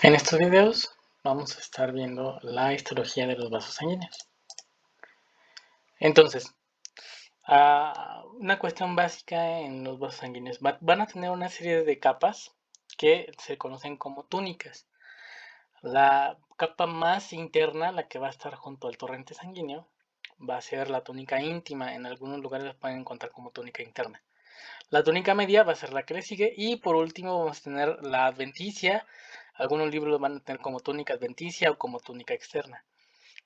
En estos videos vamos a estar viendo la histología de los vasos sanguíneos. Entonces, una cuestión básica en los vasos sanguíneos. Van a tener una serie de capas que se conocen como túnicas. La capa más interna, la que va a estar junto al torrente sanguíneo, va a ser la túnica íntima. En algunos lugares la pueden encontrar como túnica interna. La túnica media va a ser la que le sigue y por último vamos a tener la adventicia. Algunos libros lo van a tener como túnica adventicia o como túnica externa.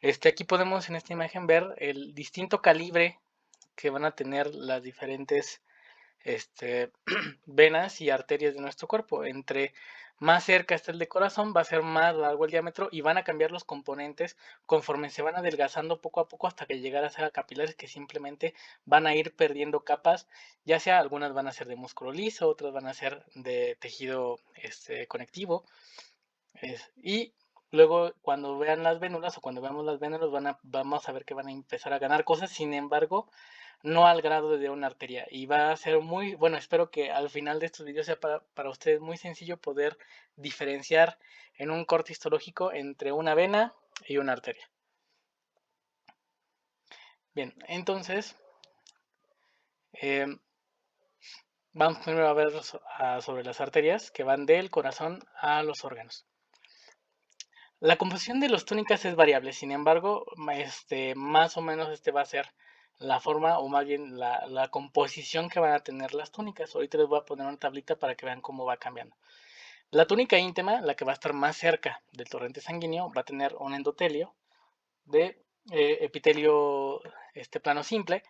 Aquí podemos en esta imagen ver el distinto calibre que van a tener las diferentes venas y arterias de nuestro cuerpo. Entre más cerca está el de corazón, va a ser más largo el diámetro y van a cambiar los componentes conforme se van adelgazando poco a poco hasta que llegar a ser a capilares que simplemente van a ir perdiendo capas, ya sea algunas van a ser de músculo liso, otras van a ser de tejido conectivo. Y luego cuando vean las vénulas o cuando veamos las vénulas vamos a ver que van a empezar a ganar cosas, sin embargo, no al grado de una arteria. Y va a ser muy, bueno, espero que al final de estos videos sea para ustedes muy sencillo poder diferenciar en un corte histológico entre una vena y una arteria. Bien, entonces, eh, vamos primero a ver sobre las arterias que van del corazón a los órganos. La composición de los túnicas es variable, sin embargo, más o menos va a ser la forma o más bien la composición que van a tener las túnicas. Ahorita les voy a poner una tablita para que vean cómo va cambiando. La túnica íntima, la que va a estar más cerca del torrente sanguíneo, va a tener un endotelio de epitelio plano simple.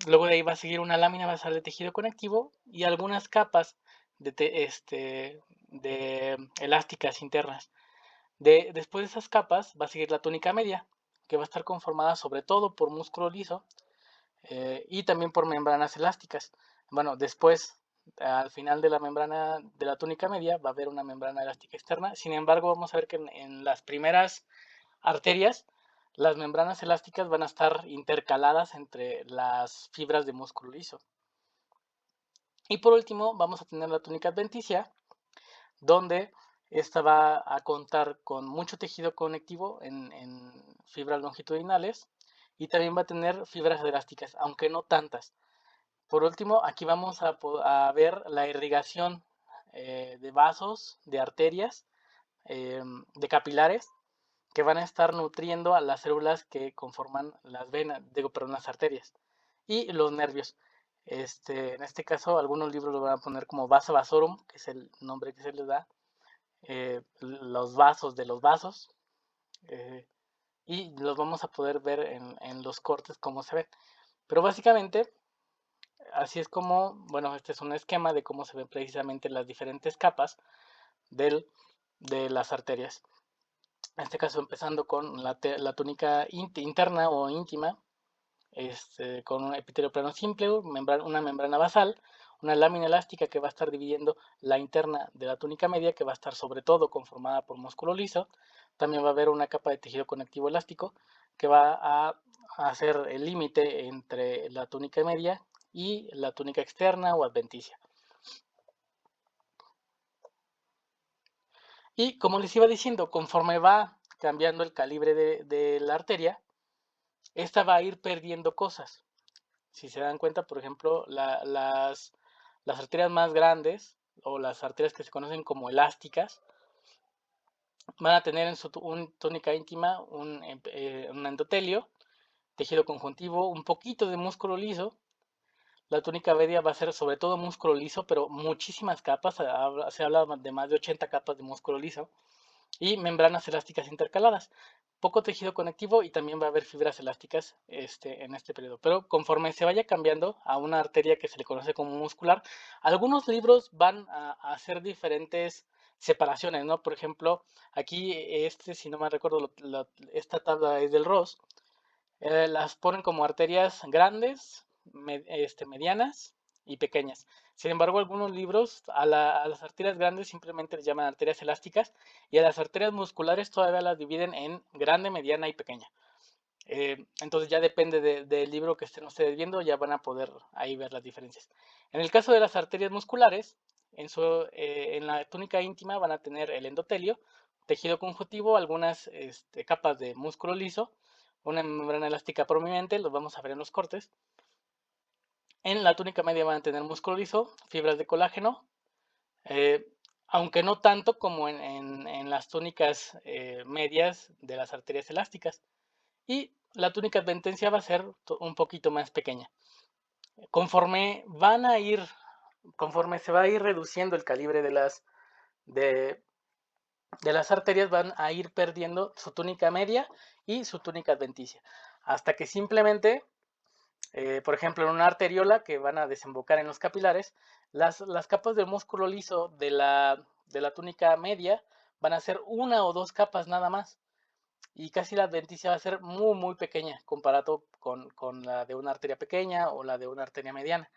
Luego de ahí va a seguir una lámina basal de tejido conectivo y algunas capas de elásticas internas. Después de esas capas va a seguir la túnica media, que va a estar conformada sobre todo por músculo liso y también por membranas elásticas. Bueno, después, al final de la membrana de la túnica media, va a haber una membrana elástica externa. Sin embargo, vamos a ver que en las primeras arterias, las membranas elásticas van a estar intercaladas entre las fibras de músculo liso. Y por último, vamos a tener la túnica adventicia, donde esta va a contar con mucho tejido conectivo en fibras longitudinales y también va a tener fibras elásticas, aunque no tantas. Por último, aquí vamos a ver la irrigación de vasos, de arterias, de capilares, que van a estar nutriendo a las células que conforman las venas, las arterias y los nervios. En este caso, algunos libros lo van a poner como vasa vasorum, que es el nombre que se les da, los vasos de los vasos, y los vamos a poder ver en los cortes cómo se ven. Pero básicamente, así es como, bueno, este es un esquema de cómo se ven precisamente las diferentes capas de las arterias. En este caso, empezando con la túnica interna o íntima, con un epitelio plano simple, una membrana basal, una lámina elástica que va a estar dividiendo la interna de la túnica media, que va a estar sobre todo conformada por músculo liso. También va a haber una capa de tejido conectivo elástico que va a hacer el límite entre la túnica media y la túnica externa o adventicia. Y como les iba diciendo, conforme va cambiando el calibre de la arteria, esta va a ir perdiendo cosas. Si se dan cuenta, por ejemplo, las arterias más grandes o las arterias que se conocen como elásticas van a tener en su túnica íntima un endotelio, tejido conjuntivo, un poquito de músculo liso. La túnica media va a ser sobre todo músculo liso, pero muchísimas capas, se habla de más de 80 capas de músculo liso y membranas elásticas intercaladas. Poco tejido conectivo y también va a haber fibras elásticas en este periodo. Pero conforme se vaya cambiando a una arteria que se le conoce como muscular, algunos libros van a hacer diferentes separaciones, ¿no? Por ejemplo, aquí, si no me recuerdo, esta tabla es del Ross, las ponen como arterias grandes, medianas y pequeñas. Sin embargo, algunos libros a las arterias grandes simplemente les llaman arterias elásticas y a las arterias musculares todavía las dividen en grande, mediana y pequeña. Entonces ya depende del libro que estén ustedes viendo, ya van a poder ahí ver las diferencias. En el caso de las arterias musculares, en la túnica íntima van a tener el endotelio, tejido conjuntivo, algunas capas de músculo liso, una membrana elástica prominente, los vamos a ver en los cortes. En la túnica media van a tener músculo liso, fibras de colágeno, eh, aunque no tanto como en las túnicas medias de las arterias elásticas. Y la túnica adventencia va a ser un poquito más pequeña. Conforme se va a ir reduciendo el calibre de las arterias, van a ir perdiendo su túnica media y su túnica adventicia, hasta que simplemente, por ejemplo, en una arteriola que van a desembocar en los capilares, las capas de músculo liso de la túnica media van a ser una o dos capas nada más, y casi la adventicia va a ser muy, muy pequeña comparado con la de una arteria pequeña o la de una arteria mediana.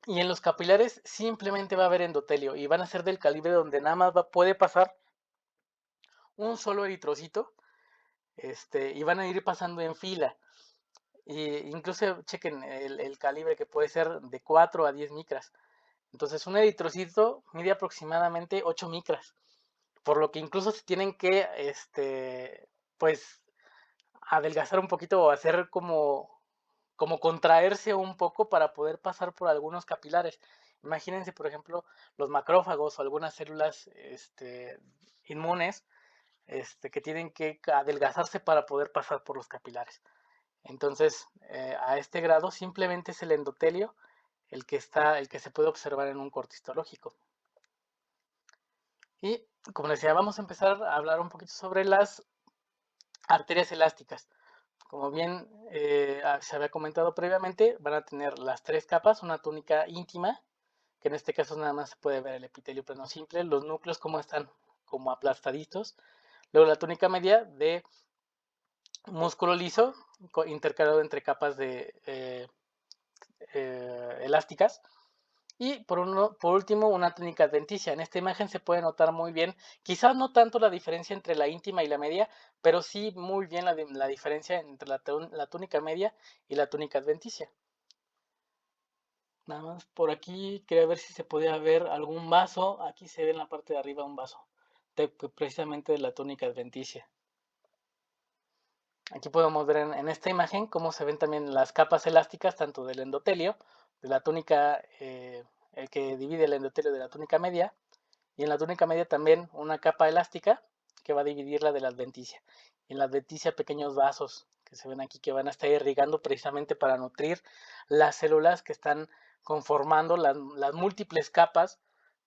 Y en los capilares simplemente va a haber endotelio y van a ser del calibre donde nada más puede pasar un solo eritrocito, y van a ir pasando en fila. Incluso chequen el calibre, que puede ser de 4 a 10 micras. Entonces un eritrocito mide aproximadamente 8 micras, por lo que incluso se tienen que pues adelgazar un poquito o hacer como contraerse un poco para poder pasar por algunos capilares. Imagínense, por ejemplo, los macrófagos o algunas células inmunes, que tienen que adelgazarse para poder pasar por los capilares. Entonces, a este grado simplemente es el endotelio el que se puede observar en un corte histológico. Y como decía, vamos a empezar a hablar un poquito sobre las arterias elásticas. Como bien se había comentado previamente, van a tener las tres capas, una túnica íntima, que en este caso nada más se puede ver el epitelio plano simple, los núcleos como están como aplastaditos. Luego la túnica media de músculo liso, intercalado entre capas elásticas. Y por último, una túnica adventicia. En esta imagen se puede notar muy bien, quizás no tanto la diferencia entre la íntima y la media, pero sí muy bien la diferencia entre la túnica media y la túnica adventicia. Nada más por aquí quería ver si se podía ver algún vaso. Aquí se ve en la parte de arriba un vaso, precisamente de la túnica adventicia. Aquí podemos ver en esta imagen cómo se ven también las capas elásticas, tanto del endotelio, de la túnica, el que divide el endotelio de la túnica media, y en la túnica media también una capa elástica que va a dividirla de la adventicia. Y en la adventicia pequeños vasos que se ven aquí, que van a estar irrigando precisamente para nutrir las células que están conformando las múltiples capas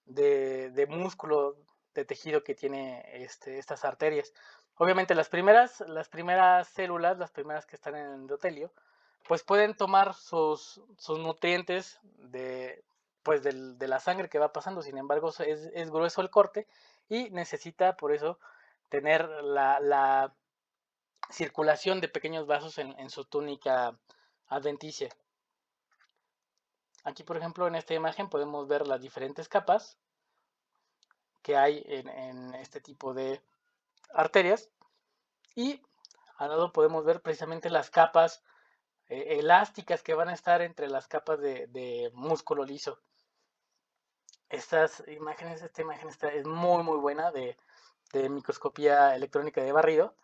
de músculo, de tejido que tiene estas arterias. Obviamente las primeras células, las primeras que están en el endotelio, pues pueden tomar sus nutrientes pues de la sangre que va pasando. Sin embargo, es grueso el corte y necesita por eso tener la circulación de pequeños vasos en su túnica adventicia. Aquí, por ejemplo, en esta imagen podemos ver las diferentes capas que hay en este tipo de arterias, y al lado podemos ver precisamente las capas elásticas que van a estar entre las capas de músculo liso. Esta imagen es muy muy buena de microscopía electrónica de barrido,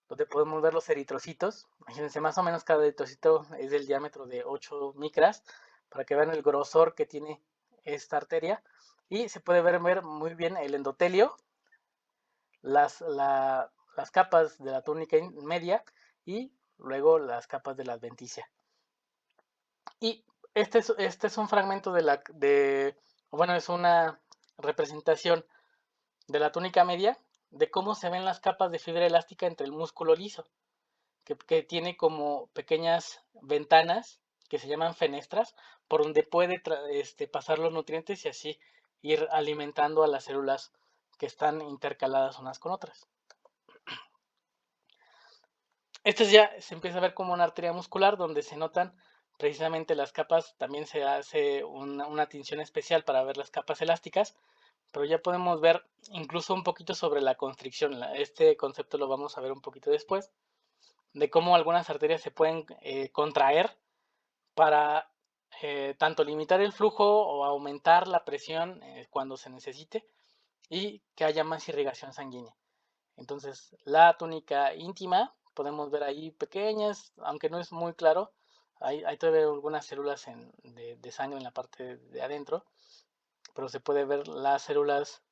donde podemos ver los eritrocitos. Imagínense, más o menos cada eritrocito es del diámetro de 8 micras, para que vean el grosor que tiene esta arteria. Y se puede ver muy bien el endotelio, las capas de la túnica media y luego las capas de la adventicia. Y este es un fragmento bueno, es una representación de la túnica media, de cómo se ven las capas de fibra elástica entre el músculo liso, que tiene como pequeñas ventanas que se llaman fenestras, por donde puede pasar los nutrientes y así ir alimentando a las células que están intercaladas unas con otras. Esto ya se empieza a ver como una arteria muscular, donde se notan precisamente las capas. También se hace una tinción especial para ver las capas elásticas, pero ya podemos ver incluso un poquito sobre la constricción. Este concepto lo vamos a ver un poquito después, de cómo algunas arterias se pueden contraer para tanto limitar el flujo o aumentar la presión cuando se necesite y que haya más irrigación sanguínea. Entonces, la túnica íntima, podemos ver ahí pequeñas, aunque no es muy claro, hay todavía algunas células de sangre en la parte de adentro, pero se puede ver las células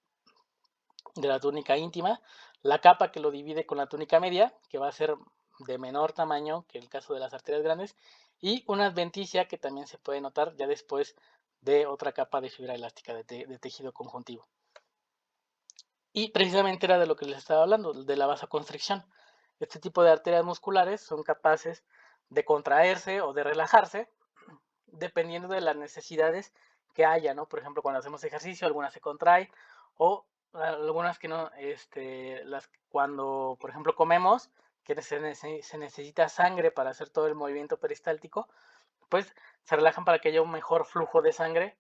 de la túnica íntima, la capa que lo divide con la túnica media, que va a ser de menor tamaño que el caso de las arterias grandes, y una adventicia que también se puede notar ya después de otra capa de fibra elástica de tejido conjuntivo. Y precisamente era de lo que les estaba hablando, de la vasoconstricción. Este tipo de arterias musculares son capaces de contraerse o de relajarse dependiendo de las necesidades que haya, ¿no? Por ejemplo, cuando hacemos ejercicio, algunas se contraen o algunas que no, cuando, por ejemplo, comemos, que se necesita sangre para hacer todo el movimiento peristáltico, pues se relajan para que haya un mejor flujo de sangre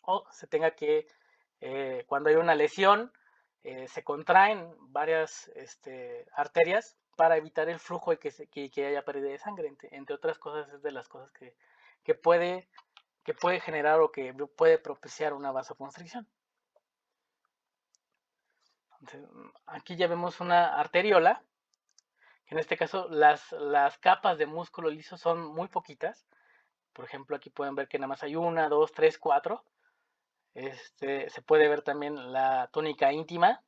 o se tenga que, cuando hay una lesión, se contraen varias arterias para evitar el flujo y que haya pérdida de sangre, entre otras cosas es de las cosas que puede, que puede generar o que puede propiciar una vasoconstricción. Entonces, aquí ya vemos una arteriola, que en este caso las capas de músculo liso son muy poquitas. Por ejemplo, aquí pueden ver que nada más hay 1, 2, 3, 4. Se puede ver también la túnica íntima,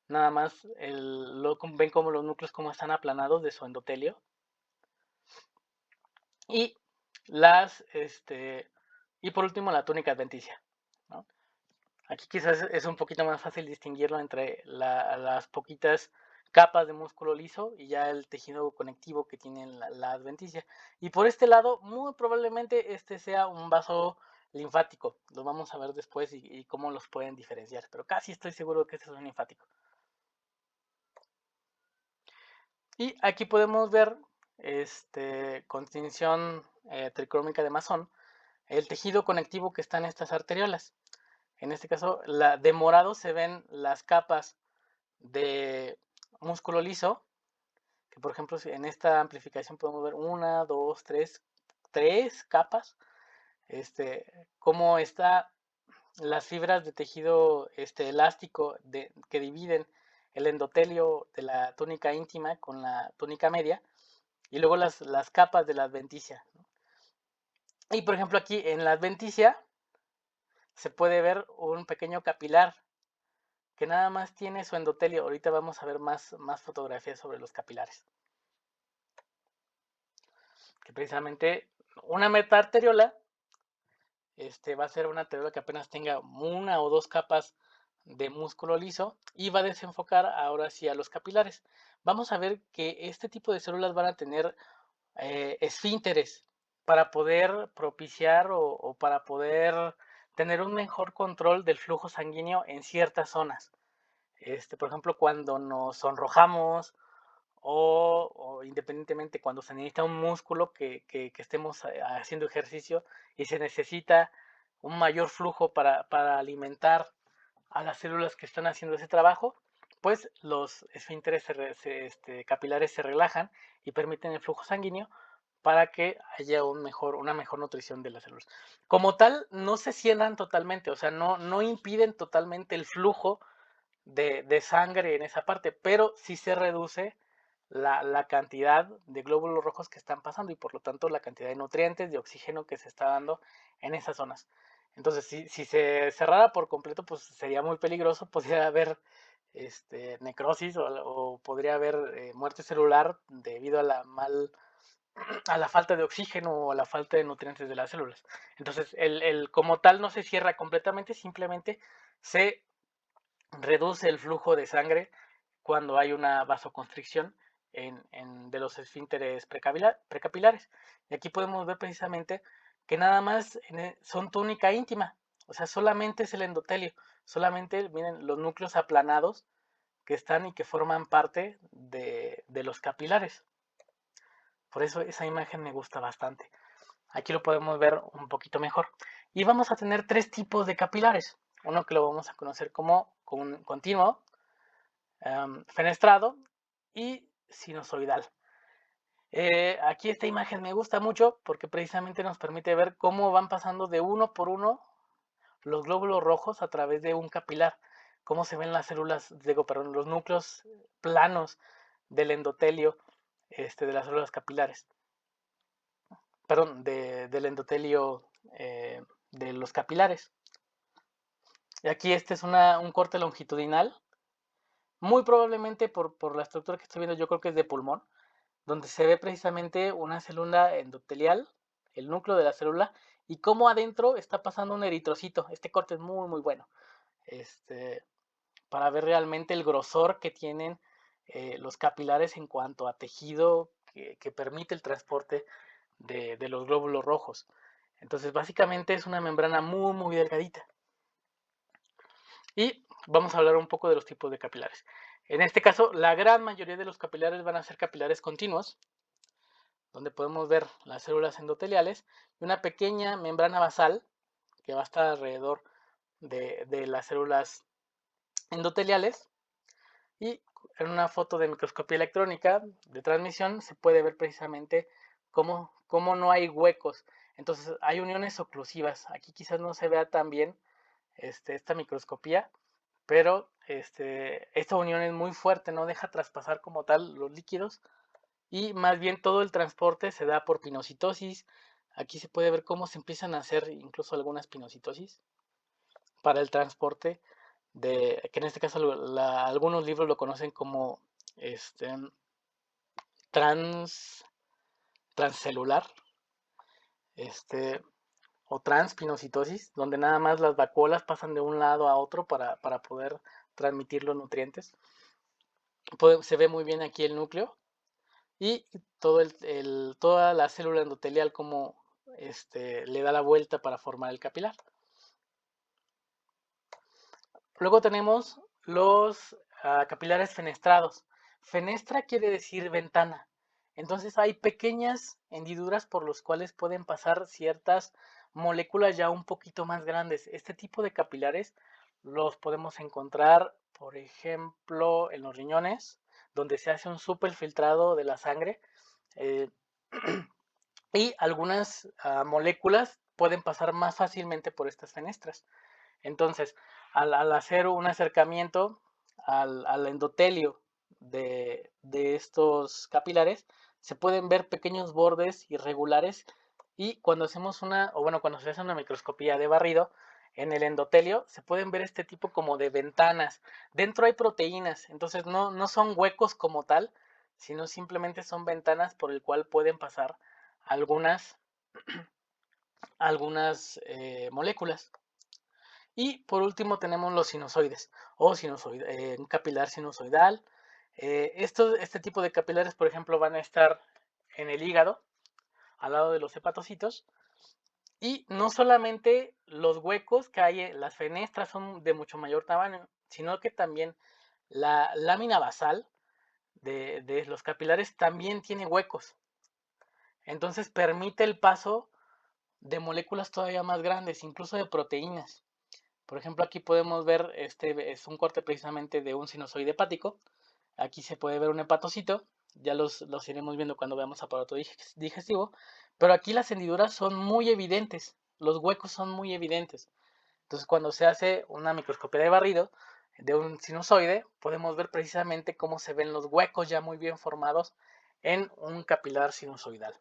nada más ven como los núcleos como están aplanados de su endotelio. Y y por último la túnica adventicia, ¿no? Aquí quizás es un poquito más fácil distinguirlo entre las poquitas capas de músculo liso y ya el tejido conectivo que tiene la adventicia. Y por este lado, muy probablemente este sea un vaso linfático. Lo vamos a ver después y cómo los pueden diferenciar, pero casi estoy seguro que este es un linfático. Y aquí podemos ver, con tinción tricrómica de Masson, el tejido conectivo que está en estas arteriolas. En este caso, de morado se ven las capas de músculo liso, que por ejemplo en esta amplificación podemos ver 1, 2, 3 capas, cómo está las fibras de tejido elástico que dividen el endotelio de la túnica íntima con la túnica media, y luego las capas de la adventicia. Y por ejemplo aquí en la adventicia se puede ver un pequeño capilar que nada más tiene su endotelio. Ahorita vamos a ver más fotografías sobre los capilares. Que precisamente una metaarteriola va a ser una arteriola que apenas tenga 1 o 2 capas de músculo liso y va a desenfocar ahora sí a los capilares. Vamos a ver que este tipo de células van a tener esfínteres para poder propiciar o para poder tener un mejor control del flujo sanguíneo en ciertas zonas. Por ejemplo, cuando nos sonrojamos o independientemente cuando se necesita un músculo que estemos haciendo ejercicio y se necesita un mayor flujo para alimentar a las células que están haciendo ese trabajo, pues los esfínteres capilares se relajan y permiten el flujo sanguíneo para que haya una mejor nutrición de las células. Como tal, no se cierran totalmente, o sea, no impiden totalmente el flujo de sangre en esa parte, pero sí se reduce la cantidad de glóbulos rojos que están pasando y por lo tanto la cantidad de nutrientes, de oxígeno que se está dando en esas zonas. Entonces, si se cerrara por completo, pues sería muy peligroso, podría haber necrosis o podría haber muerte celular debido a la falta de oxígeno o a la falta de nutrientes de las células. Entonces, como tal no se cierra completamente, simplemente se reduce el flujo de sangre cuando hay una vasoconstricción de los esfínteres precapilares. Y aquí podemos ver precisamente que nada más son túnica íntima, o sea, solamente es el endotelio, solamente, miren, los núcleos aplanados que están y que forman parte de los capilares. Por eso esa imagen me gusta bastante. Aquí lo podemos ver un poquito mejor. Y vamos a tener 3 tipos de capilares. Uno que lo vamos a conocer como continuo, fenestrado y sinusoidal. Aquí esta imagen me gusta mucho porque precisamente nos permite ver cómo van pasando de uno por uno los glóbulos rojos a través de un capilar, cómo se ven las células, digo, perdón, los núcleos planos del endotelio, de las células capilares, perdón, del endotelio de los capilares. Y aquí este es un corte longitudinal, muy probablemente por la estructura que estoy viendo, yo creo que es de pulmón, donde se ve precisamente una célula endotelial, el núcleo de la célula, y cómo adentro está pasando un eritrocito. Este corte es muy, muy bueno. Este, para ver realmente el grosor que tienen los capilares en cuanto a tejido que permite el transporte de los glóbulos rojos. Entonces, básicamente es una membrana muy, muy delgadita. Y vamos a hablar un poco de los tipos de capilares. En este caso, la gran mayoría de los capilares van a ser capilares continuos, donde podemos ver las células endoteliales y una pequeña membrana basal que va a estar alrededor de las células endoteliales. Y en una foto de microscopía electrónica de transmisión se puede ver precisamente cómo no hay huecos. Entonces hay uniones oclusivas. Aquí quizás no se vea tan bien esta microscopía, pero esta unión es muy fuerte, no deja traspasar como tal los líquidos y más bien todo el transporte se da por pinocitosis. Aquí se puede ver cómo se empiezan a hacer incluso algunas pinocitosis para el transporte que en este caso algunos libros lo conocen como este, trans, transcelular, este, o transpinocitosis, donde nada más las vacuolas pasan de un lado a otro para poder transmitir los nutrientes. Se ve muy bien aquí el núcleo y toda la célula endotelial como le da la vuelta para formar el capilar. Luego tenemos los capilares fenestrados. Fenestra quiere decir ventana. Entonces hay pequeñas hendiduras por las cuales pueden pasar ciertas moléculas ya un poquito más grandes. Este tipo de capilares los podemos encontrar, por ejemplo, en los riñones, donde se hace un superfiltrado de la sangre. Eh, y algunas moléculas pueden pasar más fácilmente por estas fenestras. Entonces, al hacer un acercamiento al endotelio de estos capilares, se pueden ver pequeños bordes irregulares y cuando hacemos cuando se hace una microscopía de barrido, en el endotelio se pueden ver este tipo como de ventanas. Dentro hay proteínas, entonces no son huecos como tal, sino simplemente son ventanas por el cual pueden pasar algunas, algunas moléculas. Y por último tenemos los sinusoides o un capilar sinusoidal. Este tipo de capilares, por ejemplo, van a estar en el hígado, al lado de los hepatocitos. Y no solamente los huecos que hay, las fenestras son de mucho mayor tamaño, sino que también la lámina basal de los capilares también tiene huecos. Entonces permite el paso de moléculas todavía más grandes, incluso de proteínas. Por ejemplo, aquí podemos ver, este es un corte precisamente de un sinusoide hepático. Aquí se puede ver un hepatocito, ya los iremos viendo cuando veamos aparato digestivo, pero aquí las hendiduras son muy evidentes, los huecos son muy evidentes. Entonces, cuando se hace una microscopía de barrido de un sinusoide, podemos ver precisamente cómo se ven los huecos ya muy bien formados en un capilar sinusoidal.